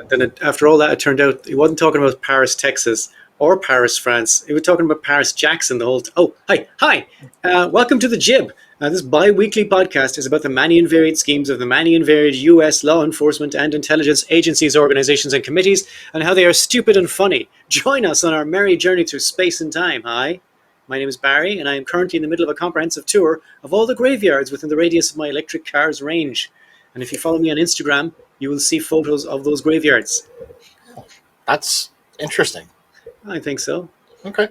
then after all that, it turned out he wasn't talking about Paris, Texas, or Paris, France. He was talking about Paris Jackson the whole time. Oh, hi. Welcome to The Jib. This bi-weekly podcast is about the many and varied schemes of the many and varied U.S. law enforcement and intelligence agencies, organizations, and committees, and how they are stupid and funny. Join us on our merry journey through space and time. Hi. My name is Barry, and I am currently in the middle of a comprehensive tour of all the graveyards within the radius of my electric car's range. And if you follow me on Instagram, you will see photos of those graveyards. That's interesting. I think so. Okay.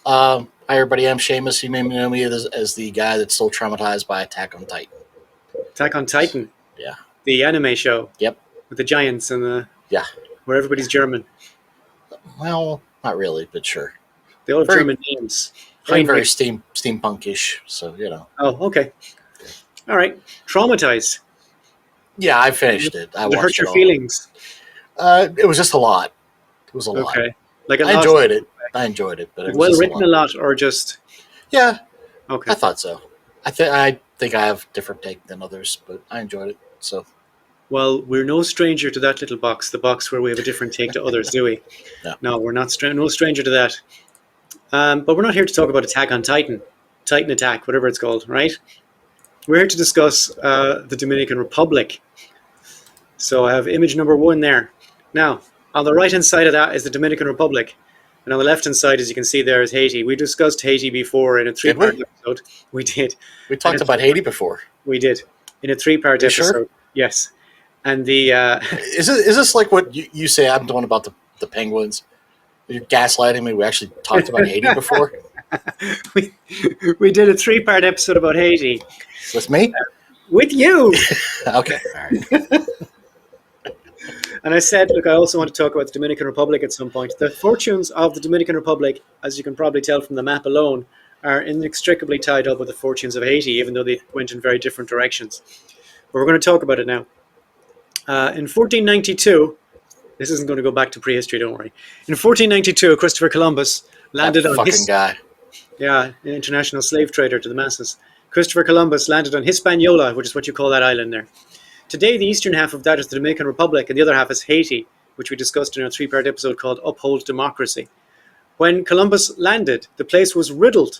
Hi, everybody. I'm Seamus. You may know me as the guy that's still traumatized by Attack on Titan. Attack on Titan? Yeah. The anime show? Yep. With the giants and the... Yeah. Where everybody's German. Well, not really, but sure. They all have German names. Very steampunkish, so, you know. Oh, okay. All right. Traumatized. Yeah, I finished it. Did it hurt your feelings? It was just a lot. It was a lot. Okay. Like I enjoyed it. But it was well written a lot, or just... Yeah. Okay. I thought so. I think I have a different take than others, but I enjoyed it, so... Well, we're no stranger to that little box, the box where we have a different take to others, do we? No, we're not no stranger to that. But we're not here to talk about Attack on Titan, Titan Attack, whatever it's called, right? We're here to discuss the Dominican Republic. So I have image number 1 there. Now, on the right-hand side of that is the Dominican Republic. And on the left-hand side, as you can see there, is Haiti. We discussed Haiti before in a 3-part episode. We did. We talked about Haiti before. We did. In a 3-part episode. Sure? Yes. And the... Is this like what you say I'm doing about the penguins? You're gaslighting me. We actually talked about Haiti before. we did a 3-part episode about Haiti. With me? With you. Okay. All right. And I said, look, I also want to talk about the Dominican Republic at some point. The fortunes of the Dominican Republic, as you can probably tell from the map alone, are inextricably tied up with the fortunes of Haiti, even though they went in very different directions. But we're going to talk about it now. In 1492, this isn't going to go back to prehistory, don't worry. In 1492, Christopher Columbus landed on guy. Yeah, an international slave trader to the masses. Christopher Columbus landed on Hispaniola, which is what you call that island there. Today, the eastern half of that is the Dominican Republic, and the other half is Haiti, which we discussed in our 3-part episode called Uphold Democracy. When Columbus landed, the place was riddled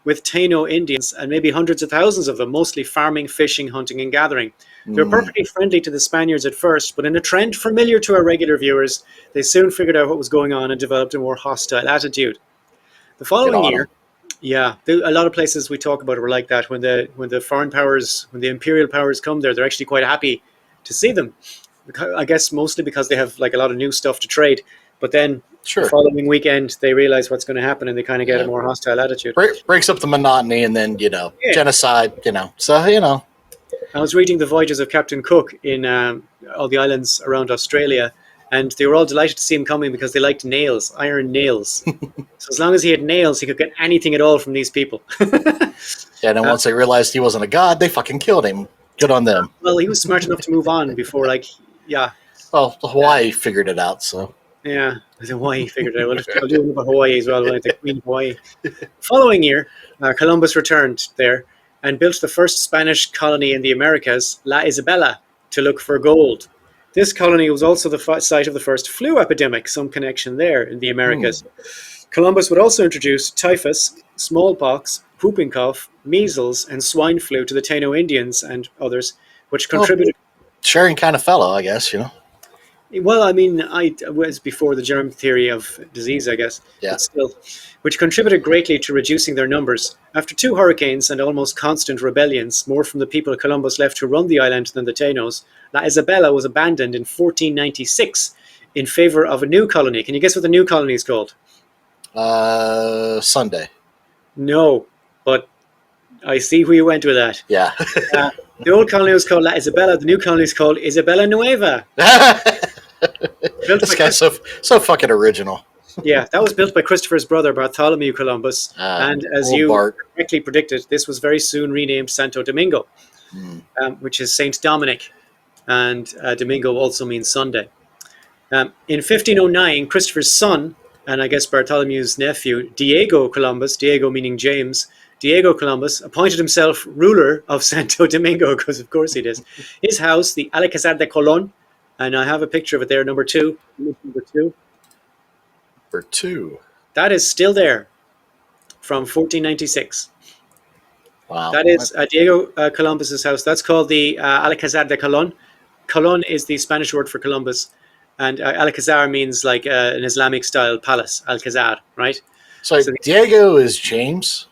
with Taino Indians, and maybe hundreds of thousands of them, mostly farming, fishing, hunting, and gathering. They were perfectly friendly to the Spaniards at first, but in a trend familiar to our regular viewers, they soon figured out what was going on and developed a more hostile attitude. The following year, a lot of places we talk about it were like that. When the foreign powers, when the imperial powers come there, they're actually quite happy to see them. I guess mostly because they have like a lot of new stuff to trade. But then the following weekend, they realize what's going to happen and they kind of get a more hostile attitude. Breaks up the monotony and then, genocide, So, I was reading the voyages of Captain Cook in all the islands around Australia, and they were all delighted to see him coming because they liked nails, iron nails. So as long as he had nails, he could get anything at all from these people. And then once they realized he wasn't a god, they fucking killed him. Good on them. Well, he was smart enough to move on before, Well, Hawaii figured it out, so... Yeah, Hawaii figured it out. I'll do one about Hawaii as well, like the Queen of Hawaii. Following year, Columbus returned there and built the first Spanish colony in the Americas, La Isabela, to look for gold. This colony was also the site of the first flu epidemic, some connection there in the Americas. Columbus would also introduce typhus, smallpox, whooping cough, measles, and swine flu to the Taino Indians and others, which contributed... sharing kind of fellow, I guess, Well, I mean, I was before the germ theory of disease, I guess. Yeah. But still, which contributed greatly to reducing their numbers. After 2 hurricanes and almost constant rebellions, more from the people Columbus left to run the island than the Tainos, La Isabela was abandoned in 1496 in favor of a new colony. Can you guess what the new colony is called? Sunday. No, but I see where you went with that. Yeah. The old colony was called La Isabela. The new colony is called Isabela Nueva. This guy's so fucking original. Yeah, that was built by Christopher's brother, Bartholomew Columbus. And as you correctly predicted, this was very soon renamed Santo Domingo, which is Saint Dominic. And Domingo also means Sunday. In 1509, Christopher's son, and I guess Bartholomew's nephew, Diego Columbus, Diego meaning James, Diego Columbus appointed himself ruler of Santo Domingo, because of course he did. His house, the Alcázar de Colón, And I have a picture of it there, number two. Image number two. For two. That is still there from 1496. Wow. That is Diego Columbus's house. That's called the Alcázar de Colón. Colón is the Spanish word for Columbus, and Alcázar means like an Islamic style palace. Alcázar, right? So Diego is James.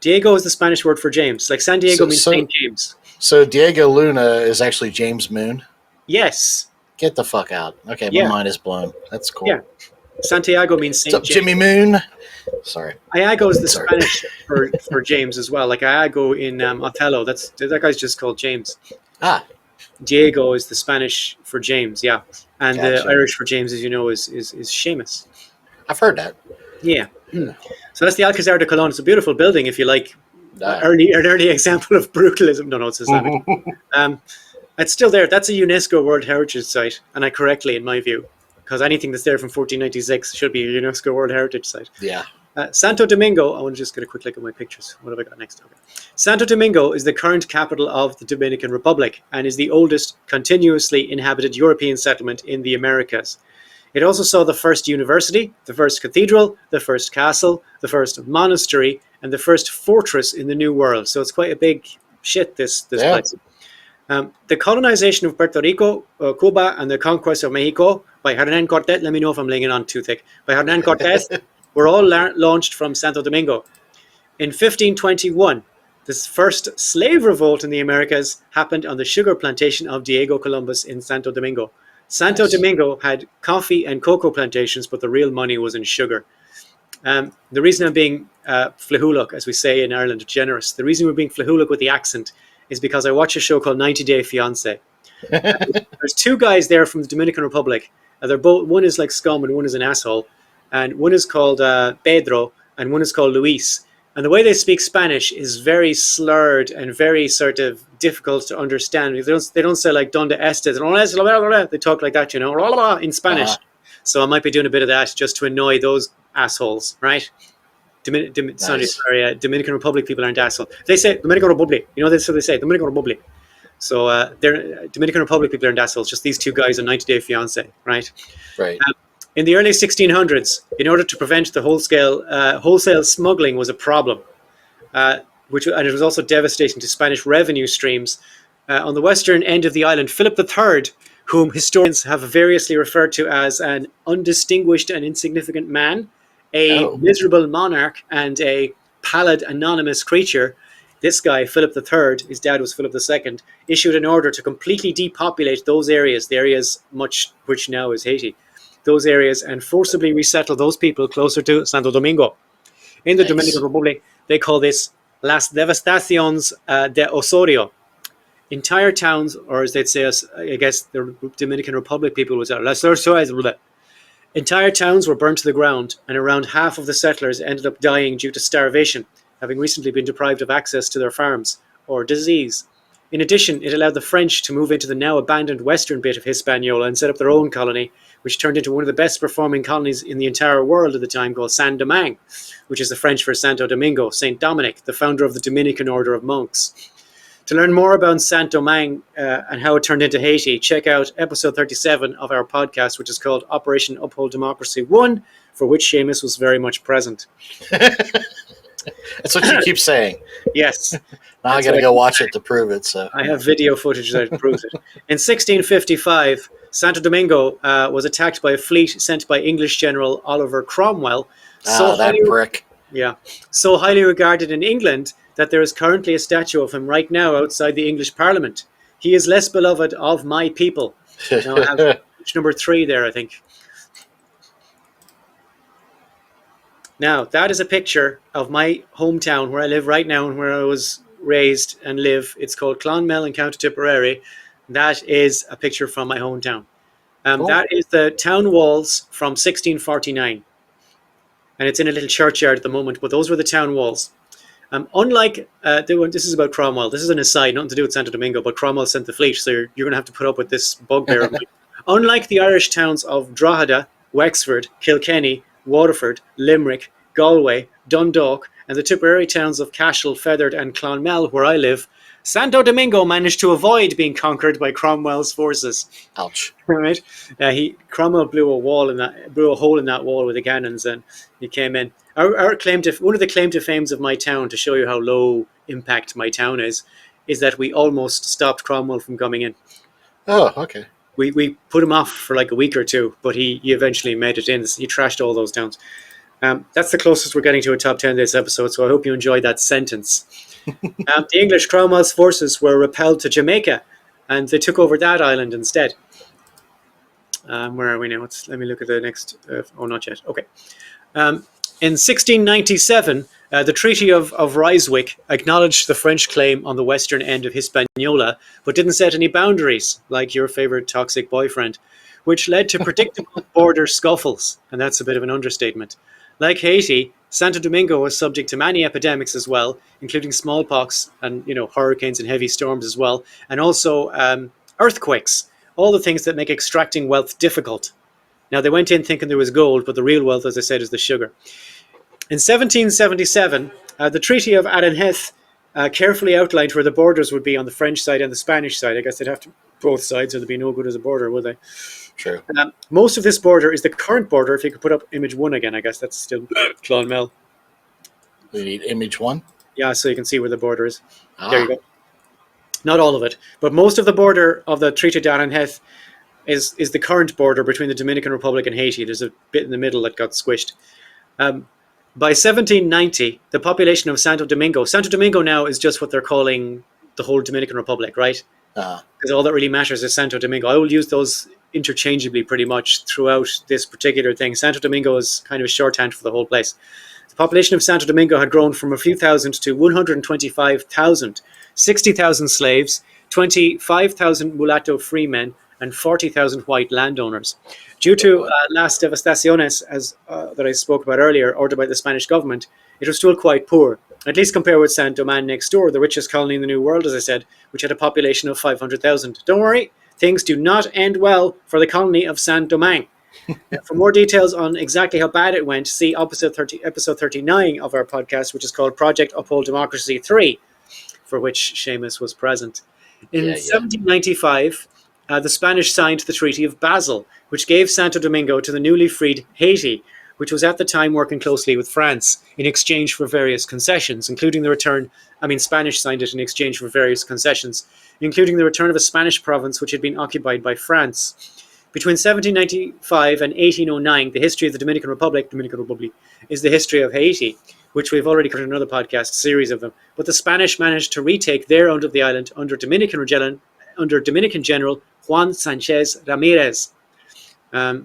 Diego is the Spanish word for James. Like San Diego means Saint James. So Diego Luna is actually James Moon. Yes. Get the fuck out. Okay, Yeah. my mind is blown. That's cool. Yeah. Santiago means Saint What's up, James. Jimmy Moon? Sorry. Iago is the Sorry. Spanish for James as well. Like Iago in Othello, that guy's just called James. Ah, Diego is the Spanish for James, yeah, and Gotcha. the Irish for James, as you know, is Seamus. I've heard that. Yeah. So that's the Alcázar de Colón. It's a beautiful building, if you like. Ah. An early example of brutalism. No, it's Islamic. It's still there. That's a UNESCO World Heritage Site, and I correctly, in my view, because anything that's there from 1496 should be a UNESCO World Heritage Site. Yeah. Santo Domingo, I want to just get a quick look at my pictures. What have I got next? Okay. Santo Domingo is the current capital of the Dominican Republic and is the oldest continuously inhabited European settlement in the Americas. It also saw the first university, the first cathedral, the first castle, the first monastery, and the first fortress in the New World. So it's quite a big shit, this Yeah. place. The colonization of Puerto Rico, Cuba, and the conquest of Mexico by Hernán Cortés, let me know if I'm laying it on too thick, by Hernán Cortés, were all launched from Santo Domingo. In 1521, this first slave revolt in the Americas happened on the sugar plantation of Diego Columbus in Santo Domingo. Santo Nice. Domingo had coffee and cocoa plantations, but the real money was in sugar. The reason I'm being flahuluk, as we say in Ireland, generous, the reason we're being flahuluk with the accent is because I watch a show called 90 Day Fiancé. There's two guys there from the Dominican Republic. They're both, one is like scum and one is an asshole. And one is called Pedro and one is called Luis. And the way they speak Spanish is very slurred and very sort of difficult to understand. They don't say like donde estes. They talk like that, you know, in Spanish. Uh-huh. So I might be doing a bit of that just to annoy those assholes, right? Sorry, Dominican Republic people aren't assholes. They say Dominican Republic. You know, that's what they say, Dominican Republic. So they're Dominican Republic people aren't assholes. Just these two guys on 90 Day Fiancé, right? Right. In the early 1600s, in order to prevent the wholesale smuggling was a problem, and it was also devastating to Spanish revenue streams. On the western end of the island, Philip III, whom historians have variously referred to as an undistinguished and insignificant man, a miserable monarch, and a pallid, anonymous creature, this guy, Philip III, his dad was Philip II, issued an order to completely depopulate those areas, the areas which now is Haiti, those areas, and forcibly resettle those people closer to Santo Domingo. In the Nice. Dominican Republic, they call this Las Devastaciones de Osorio. Entire towns, or as they'd say, I guess the Dominican Republic people would say, entire towns were burnt to the ground, and around half of the settlers ended up dying due to starvation, having recently been deprived of access to their farms, or disease. In addition, it allowed the French to move into the now abandoned western bit of Hispaniola and set up their own colony, which turned into one of the best performing colonies in the entire world at the time, called Saint-Domingue, which is the French for Santo Domingo, Saint Dominic, the founder of the Dominican Order of Monks. To learn more about Saint-Domingue and how it turned into Haiti, check out episode 37 of our podcast, which is called Operation Uphold Democracy 1, for which Seamus was very much present. That's what you keep saying. Yes. Now I got to go watch it to prove it. So I have video footage that proves it. In 1655, Santo Domingo was attacked by a fleet sent by English General Oliver Cromwell. that prick. Yeah, so highly regarded in England that there is currently a statue of him right now outside the English Parliament. He is less beloved of my people. Now I have number 3 there, I think. Now, that is a picture of my hometown where I live right now and where I was raised and live. It's called Clonmel in County Tipperary. That is a picture from my hometown. Cool. That is the town walls from 1649. And it's in a little churchyard at the moment, but those were the town walls. Unlike, this is about Cromwell. This is an aside, nothing to do with Santo Domingo, but Cromwell sent the fleet, so you're going to have to put up with this bugbear of mine. Unlike the Irish towns of Drogheda, Wexford, Kilkenny, Waterford, Limerick, Galway, Dundalk, and the Tipperary towns of Cashel, Feathered, and Clonmel, where I live, Santo Domingo managed to avoid being conquered by Cromwell's forces. Ouch. Right? Cromwell blew a hole in that wall with the cannons, and he came in. One of the claim to fames of my town, to show you how low impact my town is that we almost stopped Cromwell from coming in. Oh, okay. We put him off for like a week or two, but he eventually made it in. He trashed all those towns. That's the closest we're getting to a top 10 this episode, so I hope you enjoyed that sentence. The English, Cromwell's forces were repelled to Jamaica, and they took over that island instead. Where are we now? Let me look at the next. Not yet. Okay. In 1697, the Treaty of Ryswick acknowledged the French claim on the western end of Hispaniola, but didn't set any boundaries, like your favorite toxic boyfriend, which led to predictable border scuffles, and that's a bit of an understatement. Like Haiti, Santo Domingo was subject to many epidemics as well, including smallpox and hurricanes and heavy storms as well, and also earthquakes, all the things that make extracting wealth difficult. Now, they went in thinking there was gold, but the real wealth, as I said, is the sugar. In 1777, the Treaty of Aranjuez carefully outlined where the borders would be on the French side and the Spanish side. I guess they'd have to both sides, or there'd be no good as a border, would they? True. Most of this border is the current border. If you could put up image 1 again, I guess that's still Clonmel. We need image 1. Yeah, so you can see where the border is. There you go. Not all of it, but most of the border of the Treaty d'Aranjuez is the current border between the Dominican Republic and Haiti. There's a bit in the middle that got squished. By 1790, the population of Santo Domingo now is just what they're calling the whole Dominican Republic, right? Because all that really matters is Santo Domingo. I will use those interchangeably pretty much throughout this particular thing. Santo Domingo is kind of a shorthand for the whole place. The population of Santo Domingo had grown from a few thousand to 125,000, 60,000 slaves, 25,000 mulatto freemen, and 40,000 white landowners. Due to las devastaciones, that I spoke about earlier, ordered by the Spanish government, it was still quite poor, at least compared with Saint Domingue next door, the richest colony in the New World, as I said, which had a population of 500,000. Don't worry, things do not end well for the colony of Saint Domingue. For more details on exactly how bad it went, see episode 39 of our podcast, which is called Project Uphold Democracy 3, for which Seamus was present. In 1795, the Spanish signed the Treaty of Basel, which gave Santo Domingo to the newly freed Haiti, which was at the time working closely with France in exchange for various concessions, including the return, Spanish signed it in exchange for various concessions, including the return of a Spanish province which had been occupied by France. Between 1795 and 1809, the history of the Dominican Republic is the history of Haiti, which we've already covered in another podcast, series of them. But the Spanish managed to retake their end of the island under Dominican General Juan Sanchez Ramirez.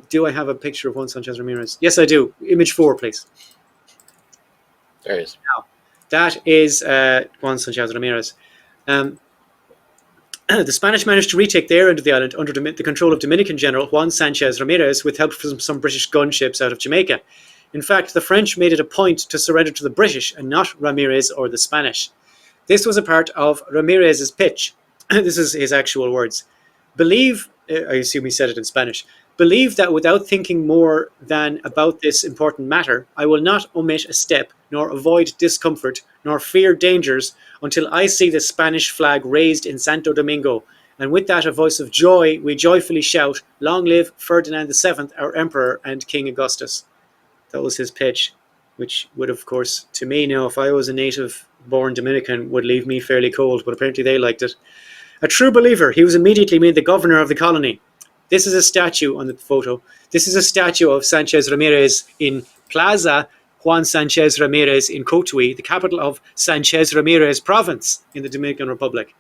Do I have a picture of Juan Sanchez Ramirez? Yes, I do. Image 4, please. There he is. Now, that is Juan Sanchez Ramirez. The Spanish managed to retake their end of the island under the control of Dominican General Juan Sanchez Ramirez, with help from some British gunships out of Jamaica. In fact, the French made it a point to surrender to the British and not Ramirez or the Spanish. This was a part of Ramirez's pitch. This is his actual words. Believe, I assume he said it in Spanish, believe that without thinking more than about this important matter, I will not omit a step, nor avoid discomfort, nor fear dangers, until I see the Spanish flag raised in Santo Domingo. And with that, a voice of joy, we joyfully shout, long live Ferdinand VII, our Emperor, and King Augustus. That was his pitch, which would, of course, to me now, if I was a native-born Dominican, would leave me fairly cold, but apparently they liked it. A true believer, he was immediately made the governor of the colony. This is a statue on the photo. This is a statue of Sanchez Ramirez in Plaza Juan Sanchez Ramirez in Cotuí, the capital of Sanchez Ramirez province in the Dominican Republic.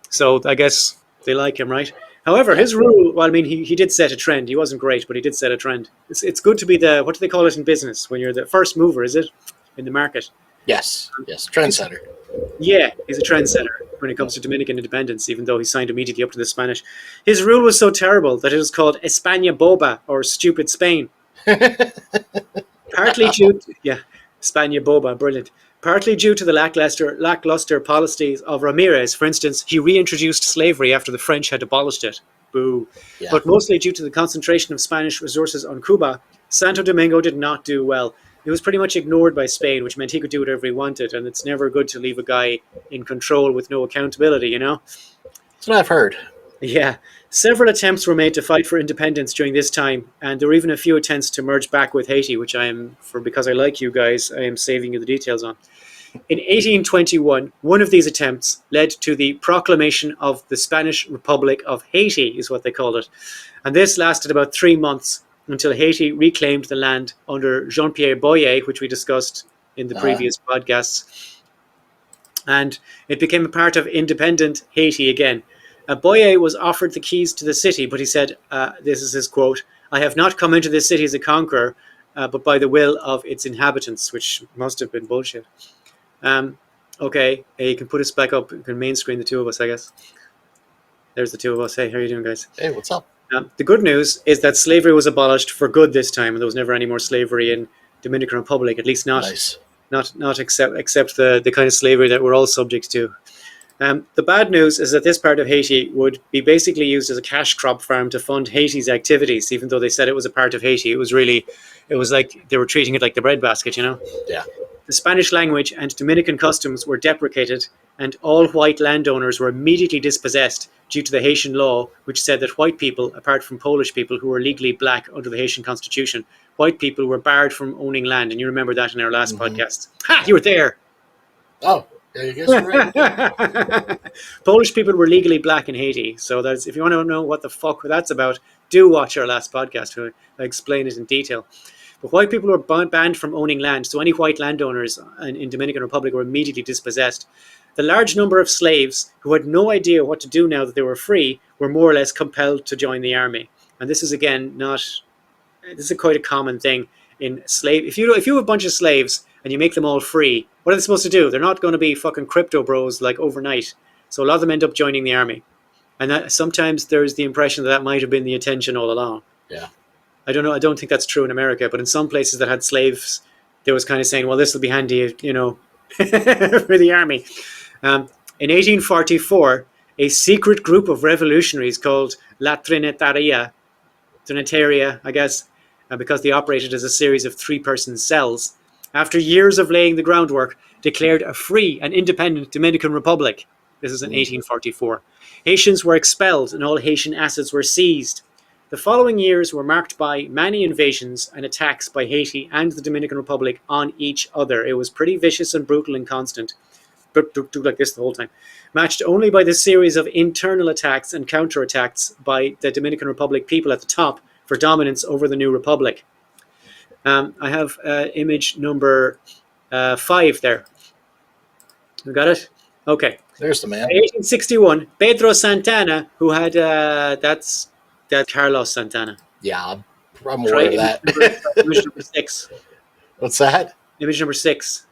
So I guess they like him, right? However, his rule, he did set a trend. He wasn't great, but he did set a trend. It's good to be what do they call it in business? When you're the first mover, is it? In the market. Yes, trendsetter. Yeah, he's a trendsetter when it comes to Dominican independence, even though he signed immediately up to the Spanish. His rule was so terrible that it was called España Boba, or Stupid Spain. Partly due to, España Boba, brilliant. Partly due to the lackluster policies of Ramirez. For instance, he reintroduced slavery after the French had abolished it. Boo. Yeah. But mostly due to the concentration of Spanish resources on Cuba, Santo Domingo did not do well. it was pretty much ignored by Spain, which meant he could do whatever he wanted, and it's never good to leave a guy in control with no accountability, you know? That's what I've heard. Yeah. Several attempts were made to fight for independence during this time, and there were even a few attempts to merge back with Haiti, which I am, for because I like you guys, I am saving you the details on. In 1821, one of these attempts led to the proclamation of the Spanish Republic of Haiti, is what they called it. And this lasted about 3 months until Haiti reclaimed the land under Jean-Pierre Boyer, which we discussed in the previous podcasts. And it became a part of independent Haiti again. Boyer was offered the keys to the city, but he said, this is his quote, "I have not come into this city as a conqueror, but by the will of its inhabitants," which must have been bullshit. Okay, you can put us back up. You can main screen the two of us, I guess. There's the two of us. Hey, how are you doing, guys? Hey, what's up? The good news is that slavery was abolished for good this time, and there was never any more slavery in Dominican Republic, at least not except the kind of slavery that we're all subject to. The bad news is that this part of Haiti would be basically used as a cash crop farm to fund Haiti's activities, even though they said it was a part of Haiti. It was like they were treating it like the breadbasket, you know? Yeah. The Spanish language and Dominican customs were deprecated, and all white landowners were immediately dispossessed due to the Haitian law, which said that white people, apart from Polish people who were legally black under the Haitian constitution, white people were barred from owning land. And you remember that in our last podcast. Ha! You were there! Oh, yeah, you guys are right. Polish people were legally black in Haiti. So that's, if you want to know what the fuck that's about, do watch our last podcast where I explain it in detail. But white people were banned from owning land, so any white landowners in Dominican Republic were immediately dispossessed. The large number of slaves who had no idea what to do now that they were free were more or less compelled to join the army. And this is again this is quite a common thing in slave. If you have a bunch of slaves and you make them all free, what are they supposed to do? They're not going to be fucking crypto bros like overnight. So a lot of them end up joining the army. And that, sometimes there's the impression that might have been the intention all along. Yeah. I don't know. I don't think that's true in America, but in some places that had slaves, they was kind of saying, well, this will be handy, you know, for the army. In 1844, a secret group of revolutionaries called La Trinitaria, I guess, because they operated as a series of 3-person cells, after years of laying the groundwork, declared a free and independent Dominican Republic. This is in 1844. Haitians were expelled and all Haitian assets were seized. The following years were marked by many invasions and attacks by Haiti and the Dominican Republic on each other. It was pretty vicious and brutal and constant, but do like this the whole time. Matched only by the series of internal attacks and counterattacks by the Dominican Republic people at the top for dominance over the new republic. I have image number 5 there. You got it? Okay. There's the man. 1861, Pedro Santana, who had that's Carlos Santana. Yeah, I'm aware of that. Image number 6. What's that? Image number 6.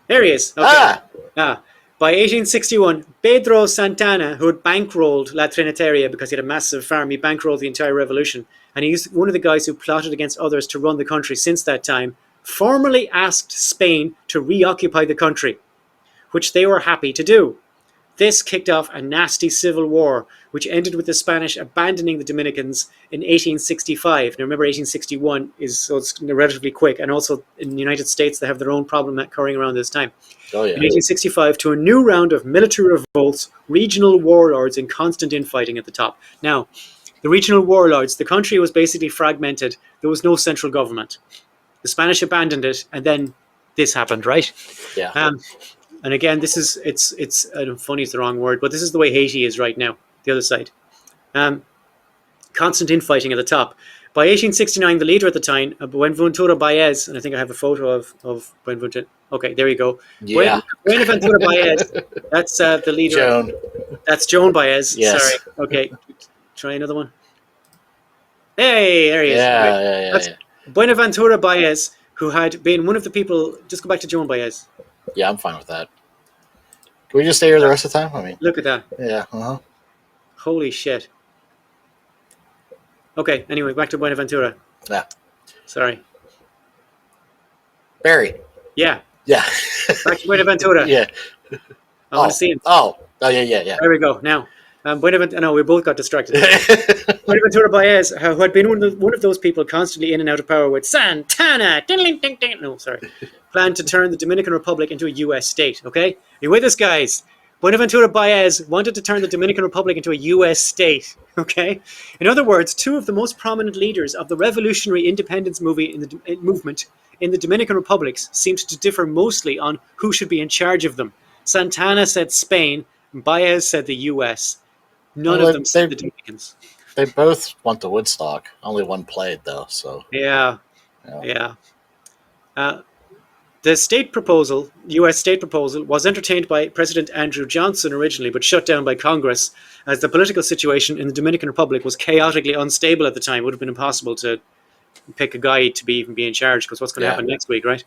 There he is. Okay. By 1861, Pedro Santana, who had bankrolled La Trinitaria because he had a massive farm, he bankrolled the entire revolution, and he's one of the guys who plotted against others to run the country since that time, formally asked Spain to reoccupy the country, which they were happy to do. This kicked off a nasty civil war, which ended with the Spanish abandoning the Dominicans in 1865. Now remember, 1861 so it's relatively quick, and also in the United States they have their own problem occurring around this time. Oh, yeah. In 1865, to a new round of military revolts, regional warlords, and constant infighting at the top. Now, the regional warlords, the country was basically fragmented. There was no central government. The Spanish abandoned it, and then this happened, right? Yeah. And again, this is, funny is the wrong word, but this is the way Haiti is right now, the other side. Constant infighting at the top. By 1869, the leader at the time, Buenaventura Baez, and I think I have a photo of Buenaventura. Okay, there you go. Yeah. Buenaventura Baez, that's the leader. Joan. That's Joan Baez. Yes. Sorry. Okay, try another one. Hey, there he is. Yeah, That's Buenaventura Baez, who had been one of the people. Just go back to Joan Baez. Yeah, I'm fine with that. Can we just stay here the rest of the time? I mean, Look at that. yeah. Uh-huh. Holy shit. Okay, anyway, back to Buenaventura. Yeah. Sorry. Barry. Yeah, Yeah. back to Buenaventura. Yeah. I want to see him. Oh, yeah. There we go. Now, No, we both got distracted. Buenaventura Baez, who had been one of those people constantly in and out of power with Santana, planned to turn the Dominican Republic into a U.S. state. Okay, you with us, guys? Buenaventura Baez wanted to turn the Dominican Republic into a U.S. state. Okay, in other words, two of the most prominent leaders of the revolutionary independence movement in the Dominican Republic seemed to differ mostly on who should be in charge of them. Santana said Spain, and Baez said the U.S. None of them said the Dominicans. They both went to Woodstock. Only one played, though. So yeah. The U.S. state proposal, was entertained by President Andrew Johnson originally, but shut down by Congress as the political situation in the Dominican Republic was chaotically unstable at the time. It would have been impossible to pick a guy to even be in charge, because what's going to happen next week, right?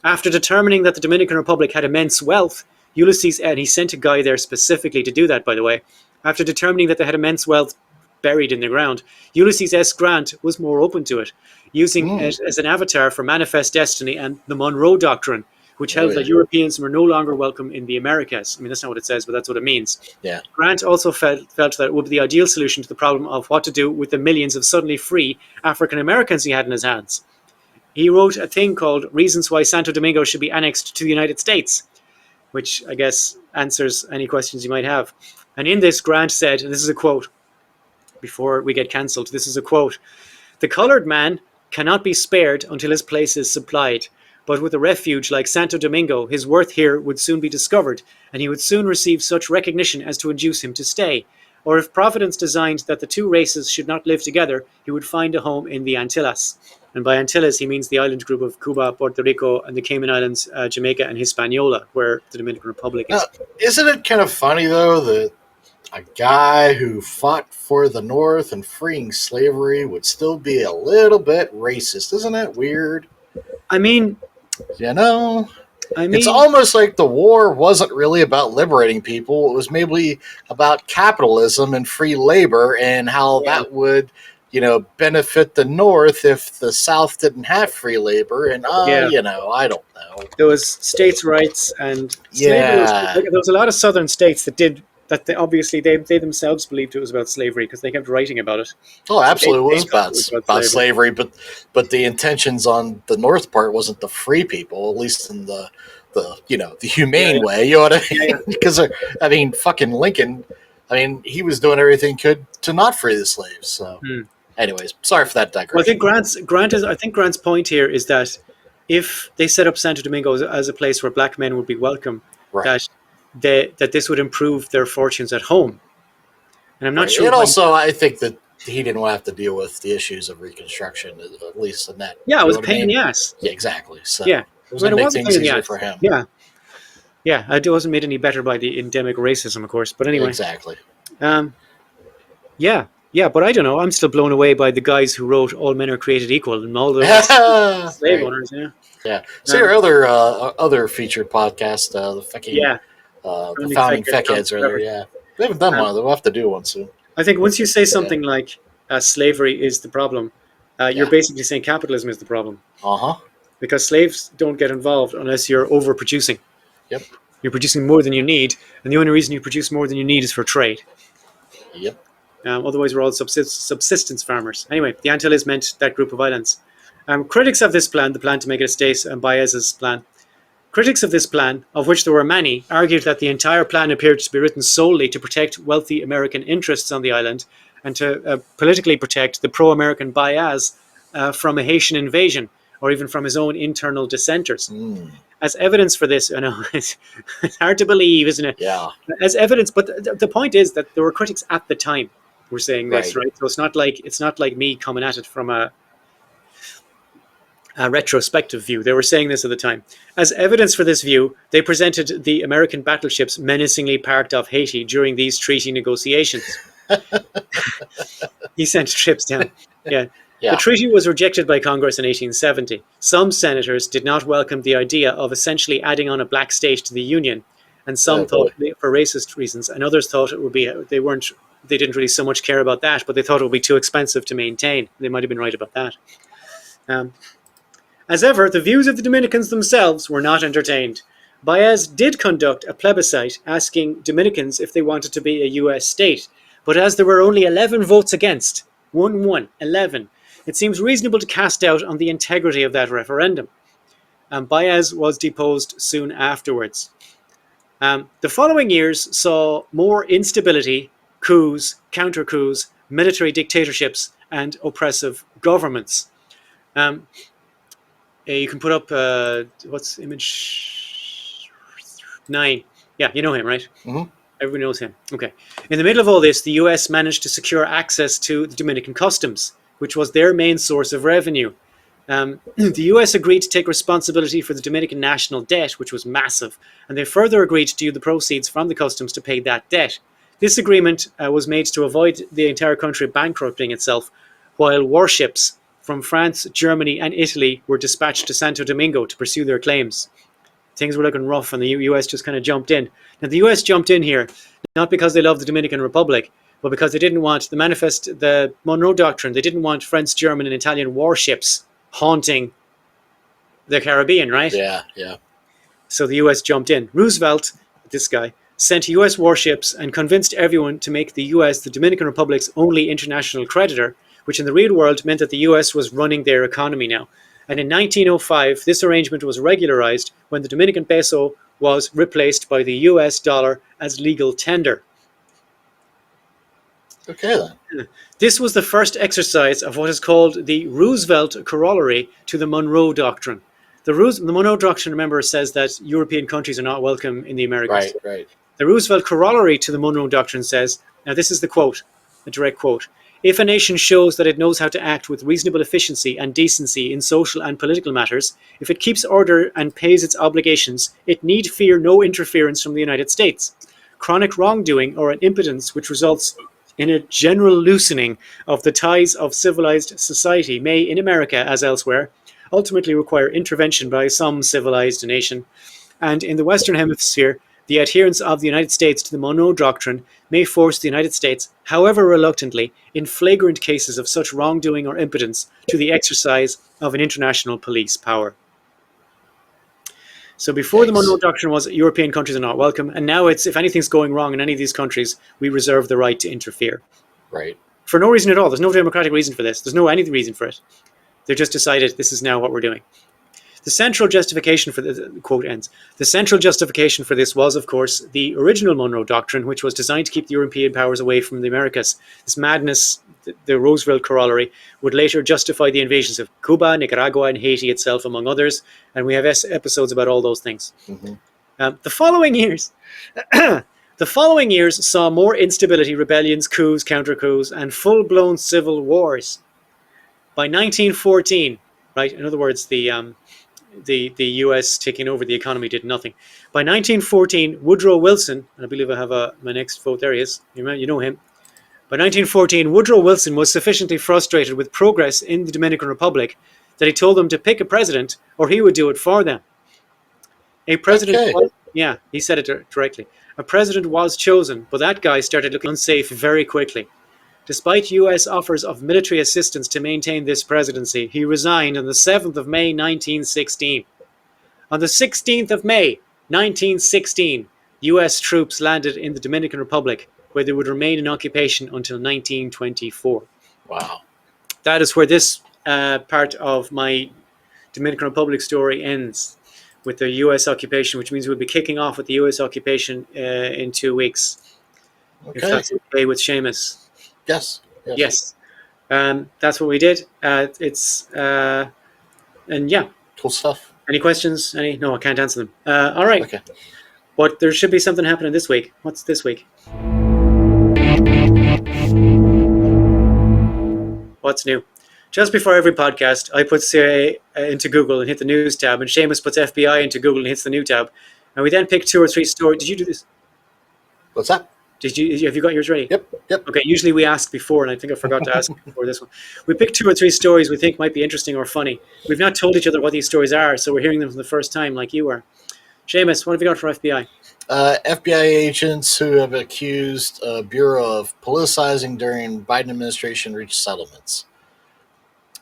After determining that the Dominican Republic had immense wealth, Ulysses, and he sent a guy there specifically to do that, by the way. After determining that they had immense wealth buried in the ground, Ulysses S. Grant was more open to it, using it as an avatar for Manifest Destiny and the Monroe Doctrine, which held that Europeans were no longer welcome in the Americas. I mean, that's not what it says, but that's what it means. Yeah. Grant also felt that it would be the ideal solution to the problem of what to do with the millions of suddenly free African Americans he had in his hands. He wrote a thing called Reasons Why Santo Domingo Should Be Annexed to the United States, which I guess answers any questions you might have. And in this, Grant said, and this is a quote, before we get cancelled, this is a quote: "The colored man cannot be spared until his place is supplied. But with a refuge like Santo Domingo, his worth here would soon be discovered, and he would soon receive such recognition as to induce him to stay. Or if Providence designed that the two races should not live together, he would find a home in the Antillas." And by Antillas, he means the island group of Cuba, Puerto Rico, and the Cayman Islands, Jamaica, and Hispaniola, where the Dominican Republic is. Isn't it kind of funny, though, that a guy who fought for the North and freeing slavery would still be a little bit racist? Isn't that weird? I mean, it's almost like the war wasn't really about liberating people. It was maybe about capitalism and free labor and how that would, benefit the North if the South didn't have free labor. And, I don't know. There was states' rights and slavery. There was a lot of southern states that did that. They themselves believed it was about slavery because they kept writing about it. Oh, absolutely, it was about slavery, but the intentions on the North part wasn't to free people, at least in the humane way. You know what I mean? Because fucking Lincoln, he was doing everything he could to not free the slaves. So, anyways, sorry for that digression. Well, I think Grant's point here is that if they set up Santo Domingo as a place where black men would be welcome, that this would improve their fortunes at home. And I'm not sure. And also, I think that he didn't want to have to deal with the issues of Reconstruction, at least in that. Yeah, it was a pain in the ass. Yeah, exactly. So, yeah, it was going to make things easier for him. Yeah, it wasn't made any better by the endemic racism, of course. But anyway. Exactly. But I don't know. I'm still blown away by the guys who wrote "All Men Are Created Equal" and all the slave owners. Yeah. So your other featured podcast, the Founding Feckheads, rather. Yeah, we haven't done one of them. We'll have to do one soon. I think once you say something like slavery is the problem, you're basically saying capitalism is the problem. Because slaves don't get involved unless you're overproducing. Yep. You're producing more than you need, and the only reason you produce more than you need is for trade. Yep. Otherwise, we're all subsistence farmers. Anyway, the Antilles meant that group of islands. Critics of this plan, the plan to make it a state, and Baez's plan, critics of this plan, of which there were many, argued that the entire plan appeared to be written solely to protect wealthy American interests on the island and to politically protect the pro-American Baez from a Haitian invasion or even from his own internal dissenters. As evidence for this, I know it's hard to believe, isn't it? Yeah. As evidence, but the point is that there were critics at the time who were saying this, right? So it's not like me coming at it from a retrospective view. They were saying this at the time. As evidence for this view, they presented the American battleships menacingly parked off Haiti during these treaty negotiations. He sent ships down. Yeah. The treaty was rejected by Congress in 1870. Some senators did not welcome the idea of essentially adding on a black state to the Union, and some thought for racist reasons, and others thought it would be they didn't really so much care about that, but they thought it would be too expensive to maintain. They might have been right about that. As ever, the views of the Dominicans themselves were not entertained. Baez did conduct a plebiscite asking Dominicans if they wanted to be a US state, but as there were only 11 votes against, 11, it seems reasonable to cast doubt on the integrity of that referendum. Baez was deposed soon afterwards. The following years saw more instability, coups, counter-coups, military dictatorships, and oppressive governments. You can put up, what's image 9? Yeah, you know him, right? Mm-hmm. Everybody knows him. Okay. In the middle of all this, the US managed to secure access to the Dominican customs, which was their main source of revenue. The US agreed to take responsibility for the Dominican national debt, which was massive, and they further agreed to use the proceeds from the customs to pay that debt. This agreement was made to avoid the entire country bankrupting itself, while warships from France, Germany, and Italy were dispatched to Santo Domingo to pursue their claims. Things were looking rough, and the US just kind of jumped in. Now, the US jumped in here not because they loved the Dominican Republic, but because they didn't want the Monroe Doctrine. They didn't want French, German, and Italian warships haunting the Caribbean, right? Yeah. So the US jumped in. Roosevelt, this guy, sent US warships and convinced everyone to make the US the Dominican Republic's only international creditor, which in the real world meant that the US was running their economy now. And in 1905, this arrangement was regularized when the Dominican peso was replaced by the US dollar as legal tender. Okay, then. This was the first exercise of what is called the Roosevelt Corollary to the Monroe Doctrine. The Monroe Doctrine, remember, says that European countries are not welcome in the Americas. Right. The Roosevelt Corollary to the Monroe Doctrine says, now this is the quote, a direct quote, "If a nation shows that it knows how to act with reasonable efficiency and decency in social and political matters, if it keeps order and pays its obligations, it need fear no interference from the United States. Chronic wrongdoing or an impotence which results in a general loosening of the ties of civilized society may, in America as elsewhere, ultimately require intervention by some civilized nation. And in the Western Hemisphere, the adherence of the United States to the Monroe Doctrine may force the United States, however reluctantly, in flagrant cases of such wrongdoing or impotence, to the exercise of an international police power." So before the Monroe Doctrine was European countries are not welcome, and now it's if anything's going wrong in any of these countries, we reserve the right to interfere. Right. For no reason at all. There's no democratic reason for this. There's no any reason for it. They've just decided this is now what we're doing. The central justification for the quote ends. The central justification for this was, of course, the original Monroe Doctrine, which was designed to keep the European powers away from the Americas. This madness, the Roosevelt Corollary, would later justify the invasions of Cuba, Nicaragua, and Haiti itself, among others. And we have episodes about all those things. Mm-hmm. The following years saw more instability, rebellions, coups, counter-coups, and full-blown civil wars. By 1914, right? In other words, the U.S. taking over the economy did nothing. By 1914, Woodrow Wilson, and I believe I have my next vote, there he is, you know him. By 1914, Woodrow Wilson was sufficiently frustrated with progress in the Dominican Republic that he told them to pick a president or he would do it for them. A president, he said it directly. A president was chosen, but that guy started looking unsafe very quickly. Despite U.S. offers of military assistance to maintain this presidency, he resigned on the 7th of May, 1916. On the 16th of May, 1916, U.S. troops landed in the Dominican Republic, where they would remain in occupation until 1924. Wow. That is where this part of my Dominican Republic story ends, with the U.S. occupation, which means we'll be kicking off with the U.S. occupation in 2 weeks. Okay. If that's okay with Seamus. Yes. That's what we did. And yeah. Cool stuff. Any questions? No, I can't answer them. All right. Okay. But there should be something happening this week. What's this week? What's new? Just before every podcast, I put CIA into Google and hit the news tab, and Seamus puts FBI into Google and hits the new tab. And we then pick 2 or 3 stories. Did you do this? What's that? Have you got yours ready? Yep. Okay, usually we ask before, and I think I forgot to ask before this one. We pick 2 or 3 stories we think might be interesting or funny. We've not told each other what these stories are, so we're hearing them for the first time, like you are. Seamus, what have you got for FBI? FBI agents who have accused Bureau of politicizing during Biden administration reached settlements.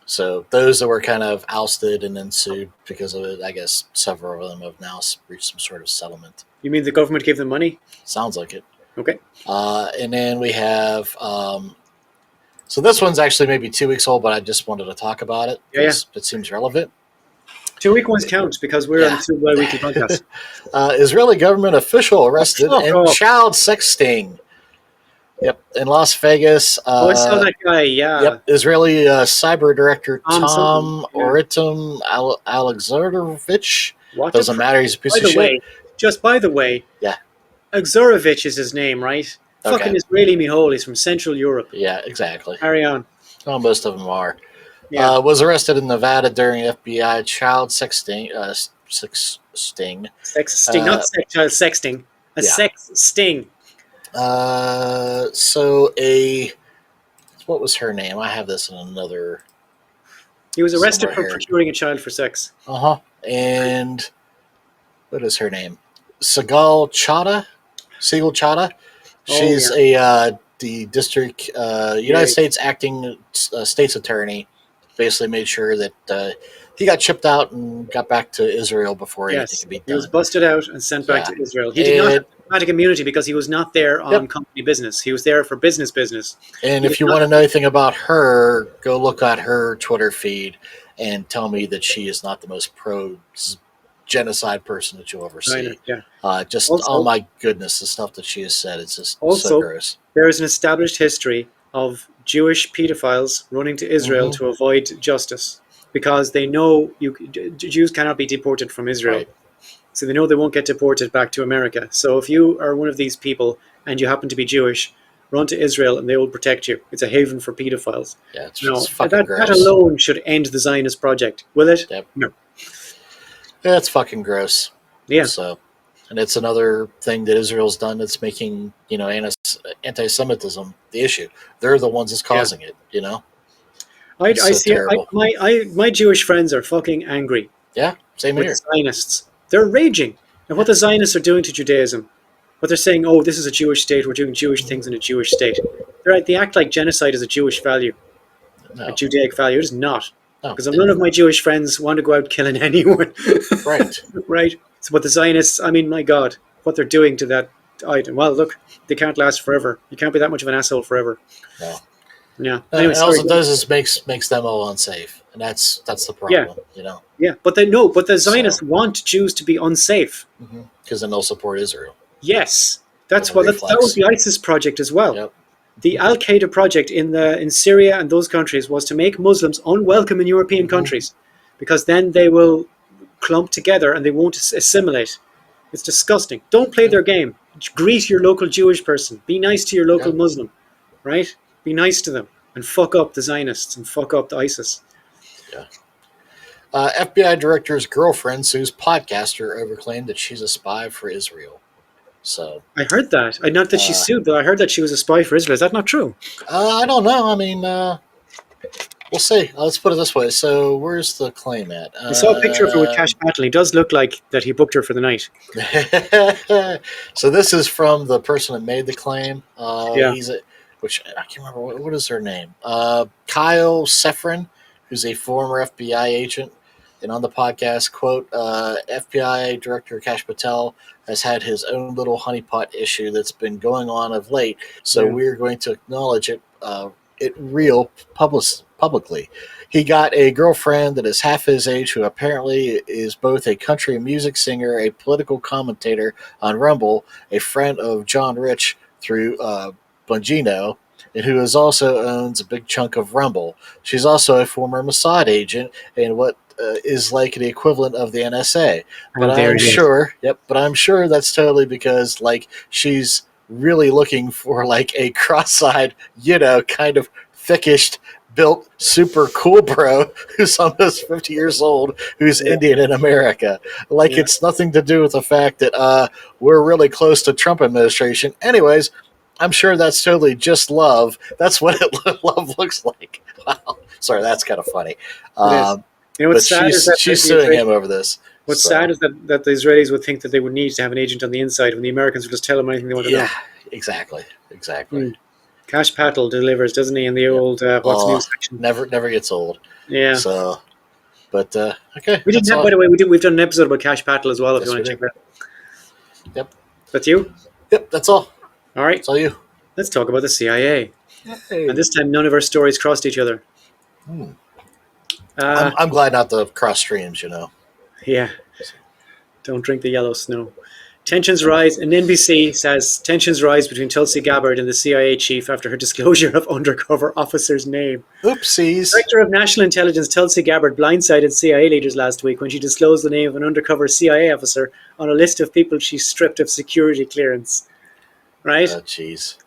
So those that were kind of ousted and then sued because of it, I guess several of them have now reached some sort of settlement. You mean the government gave them money? Sounds like it. Okay. And then we have, so this one's actually maybe 2 weeks old, but I just wanted to talk about it because it seems relevant. 2-week ones count because we're on 2 bi-weekly podcasts. Israeli government official arrested in child sexting. Yep, in Las Vegas. I saw that guy, yeah. Yep, Israeli cyber director Tom Oritum Alexandrovich. Doesn't matter, he's a piece of shit. By the way, Alexandrovich is his name, right? Okay. Fucking Israeli Mihol, he's from Central Europe. Yeah, exactly. Carry on. Well, most of them are. Yeah. Was arrested in Nevada during FBI child sexting. Sex sting, not child sexting. Sex sting. So what was her name? I have this in another. He was arrested for procuring a child for sex. And what is her name? Sigal Chadha. She's the district United States acting state's attorney. Basically made sure that he got shipped out and got back to Israel before anything could be done. He was busted out and sent back to Israel. He did not have diplomatic immunity because he was not there on company business. He was there for business. And if you want to know anything about her, go look at her Twitter feed and tell me that she is not the most pro-genocide person that you'll ever see. Oh my goodness, the stuff that she has said, it's just so gross. There is an established history of Jewish pedophiles running to Israel to avoid justice because they know Jews cannot be deported from Israel. Right. So they know they won't get deported back to America. So if you are one of these people and you happen to be Jewish, run to Israel and they will protect you. It's a haven for pedophiles. Yeah, it's fucking gross. That alone should end the Zionist project, will it? Yep. No. Yeah, it's fucking gross. Yeah. So, and it's another thing that Israel's done that's making, anti-Semitism the issue. They're the ones that's causing it, I see it. My Jewish friends are fucking angry. Yeah, same here. Zionists. They're raging at what the Zionists are doing to Judaism. What they're saying, this is a Jewish state, we're doing Jewish things in a Jewish state. They act like genocide is a Jewish value, a Judaic value. It is not. Because none of my Jewish friends want to go out killing anyone. Right. Right. So, but the Zionists, my God, what they're doing to that item. Well, look, they can't last forever. You can't be that much of an asshole forever. No. Yeah. Anyway, all it does is makes them all unsafe, and that's the problem. Yeah, but the Zionists want Jews to be unsafe because then they'll support Israel. Yes, that was the ISIS project as well. Yep. The Al Qaeda project in Syria and those countries was to make Muslims unwelcome in European countries, because then they will clump together and they won't assimilate. It's disgusting. Don't play their game. Greet your local Jewish person. Be nice to your local Muslim, right? Be nice to them and fuck up the Zionists and fuck up the ISIS. Yeah. FBI director's girlfriend sues podcaster over claim that she's a spy for Israel. So I heard that. Not that she sued, but I heard that she was a spy for Israel. Is that not true? I don't know. We'll see. Let's put it this way. So where's the claim at? I saw a picture of her with Cash Patel. He does look like that he booked her for the night. So this is from the person that made the claim. Which I can't remember. What is her name? Kyle Sefrin, who's a former FBI agent. And on the podcast, quote, FBI Director Kash Patel has had his own little honeypot issue that's been going on of late, so we're going to acknowledge it publicly. He got a girlfriend that is half his age who apparently is both a country music singer, a political commentator on Rumble, a friend of John Rich through Bongino, and who also owns a big chunk of Rumble. She's also a former Mossad agent and what is like the equivalent of the NSA. But I'm sure that's totally because she's really looking for a cross-eyed, kind of thickish built super cool bro who's almost 50 years old who's Indian in America. It's nothing to do with the fact that we're really close to Trump administration. Anyways, I'm sure that's totally just love. That's what love looks like. Wow. Sorry, that's kind of funny. What's sad is that she's suing him over this. What's sad is that the Israelis would think that they would need to have an agent on the inside when the Americans would just tell them anything they want to know. Yeah, exactly. Cash Patel delivers, doesn't he, in the old What's New section? Never gets old. Yeah. So, but okay. We didn't have, by the way, we've done an episode about Cash Patel as well, if you want to check that out. Yep. That's you? Yep, that's all. All right. That's all you. Let's talk about the CIA. Hey. And this time, none of our stories crossed each other. I'm glad not to cross streams, Yeah. Don't drink the yellow snow. Tensions rise, and NBC says tensions rise between Tulsi Gabbard and the CIA chief after her disclosure of undercover officer's name. Oopsies. Director of National Intelligence Tulsi Gabbard blindsided CIA leaders last week when she disclosed the name of an undercover CIA officer on a list of people she stripped of security clearance. Right? Oh, jeez.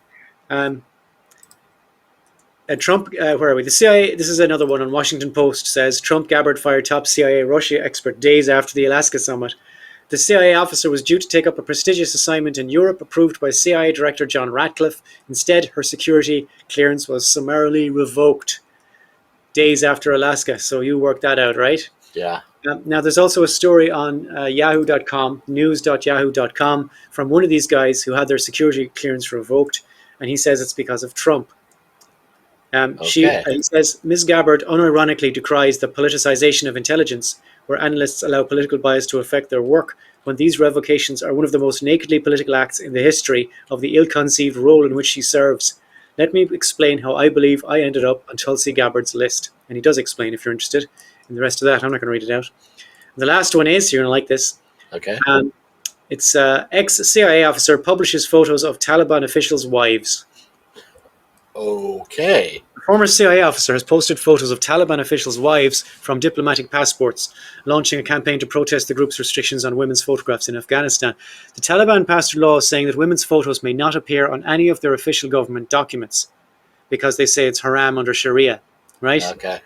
Trump, where are we? The CIA, this is another one on Washington Post, says Trump Gabbard fired top CIA Russia expert days after the Alaska summit. The CIA officer was due to take up a prestigious assignment in Europe approved by CIA Director John Ratcliffe. Instead, her security clearance was summarily revoked days after Alaska. So you worked that out, right? Yeah. Now, there's also a story on yahoo.com, news.yahoo.com, from one of these guys who had their security clearance revoked, and he says it's because of Trump. He says, Ms. Gabbard unironically decries the politicization of intelligence, where analysts allow political bias to affect their work, when these revocations are one of the most nakedly political acts in the history of the ill-conceived role in which she serves. Let me explain how I believe I ended up on Tulsi Gabbard's list. And he does explain, if you're interested. And the rest of that, I'm not going to read it out. The last one is, you're going to like this. Okay. It's ex-CIA officer publishes photos of Taliban officials' wives. Okay. A former CIA officer has posted photos of Taliban officials' wives from diplomatic passports, launching a campaign to protest the group's restrictions on women's photographs in Afghanistan. The Taliban passed a law saying that women's photos may not appear on any of their official government documents because they say it's haram under Sharia, right? Okay.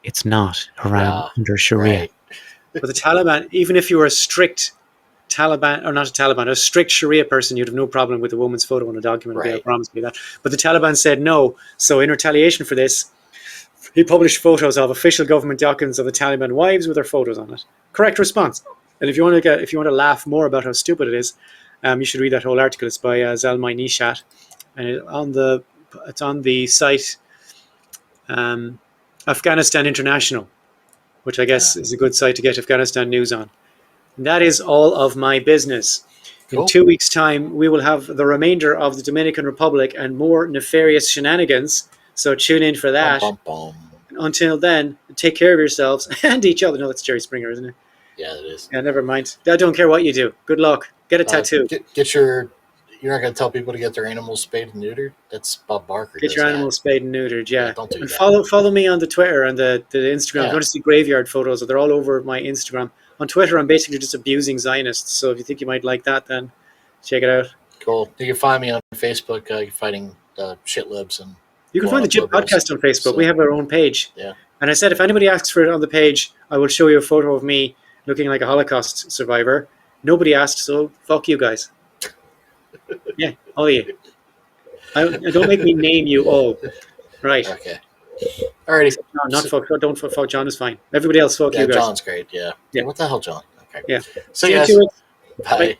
It's not haram under Sharia. Right. But the Taliban, even if you were a strict Taliban, or not a Taliban, a strict Sharia person, you'd have no problem with a woman's photo on a document. Right. I promise you that. But the Taliban said no. So in retaliation for this, he published photos of official government documents of the Taliban wives with their photos on it. Correct response. And if you want to laugh more about how stupid it is, you should read that whole article. It's by Zalmay Nishat, and it's on the site Afghanistan International, which I guess is a good site to get Afghanistan news on. And that is all of my business. Cool. In 2 weeks' time, we will have the remainder of the Dominican Republic and more nefarious shenanigans. So tune in for that. Bum, bum, bum. Until then, take care of yourselves and each other. No, that's Jerry Springer, isn't it? Yeah, it is. Yeah, never mind. I don't care what you do. Good luck. Get a tattoo. You're not going to tell people to get their animals spayed and neutered? That's Bob Barker. Get your animals spayed and neutered, yeah. Don't do and that. Follow me on the Twitter and the Instagram. Yeah. If you want to see graveyard photos, they're all over my Instagram. On Twitter, I'm basically just abusing Zionists. So if you think you might like that, then check it out. Cool. You can find me on Facebook. You're fighting shitlibs and. You can find the Jib Podcast on Facebook. So, we have our own page. Yeah. And I said, if anybody asks for it on the page, I will show you a photo of me looking like a Holocaust survivor. Nobody asked, so fuck you guys. Yeah, all of you. Don't make me name you all. Right. Okay. Alrighty. No, not fuck. Don't fuck. John is fine. Everybody else, fuck you guys. John's great. Yeah. Yeah. What the hell, John? Okay. Yeah. So, guys. See you. Bye.